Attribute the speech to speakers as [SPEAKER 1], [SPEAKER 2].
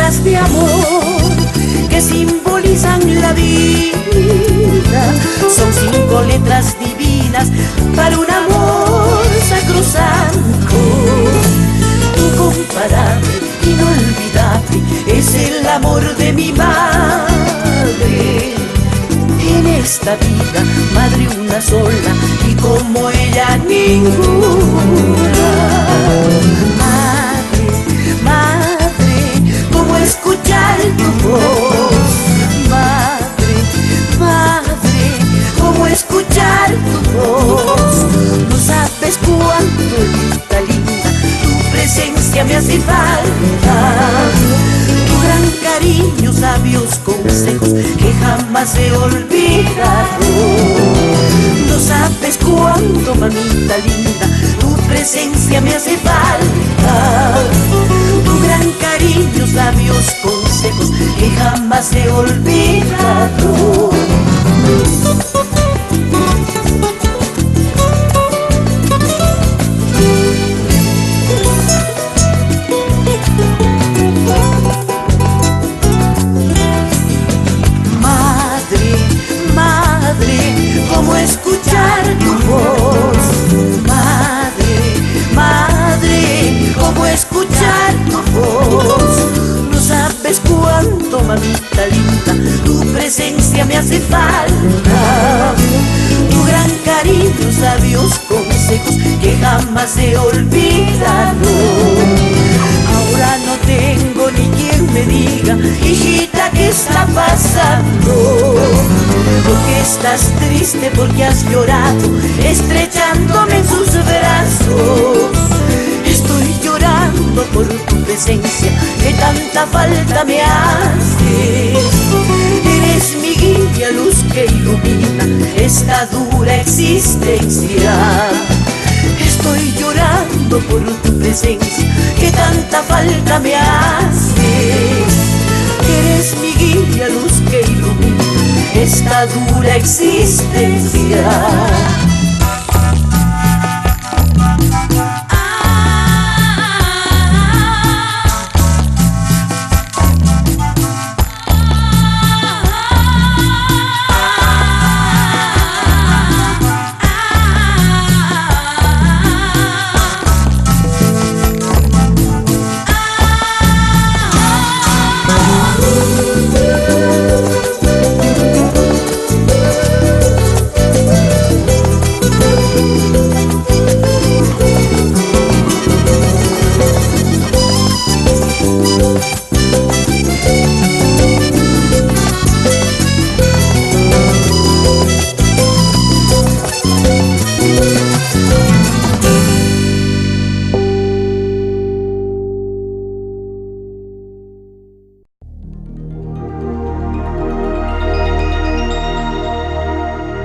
[SPEAKER 1] palabras de amor que simbolizan la vida. Son 5 letras divinas para un amor sacrosanto, incomparable, inolvidable. Es el amor de mi madre. En esta vida, madre una sola, y como ella ninguna. Madre, madre, ¿cómo escuchar tu voz? Madre, madre, ¿cómo escuchar tu voz? No sabes cuánto, linda, linda, tu presencia me hace falta. Tu gran cariño, sabios consejos que jamás he olvidado. No sabes cuánto, mamita linda, tu presencia me hace falta. Tu gran cariño, sabios consejos que jamás he olvidado. ¿Cómo escuchar tu voz? Madre, madre, ¿cómo escuchar tu voz? No sabes cuánto, mamita linda, tu presencia me hace falta. Tu gran cariño, sabios consejos que jamás he olvidado. Ahora no tengo ni quien me diga, hijita, ¿qué está pasando? Porque estás triste, porque has llorado, estrechándome en sus brazos. Estoy llorando por tu presencia, que tanta falta me hace. Eres mi guía, luz que ilumina esta dura existencia. Estoy llorando por tu presencia, que tanta falta me hace. Eres mi guía, luz que ilumina esta dura existencia.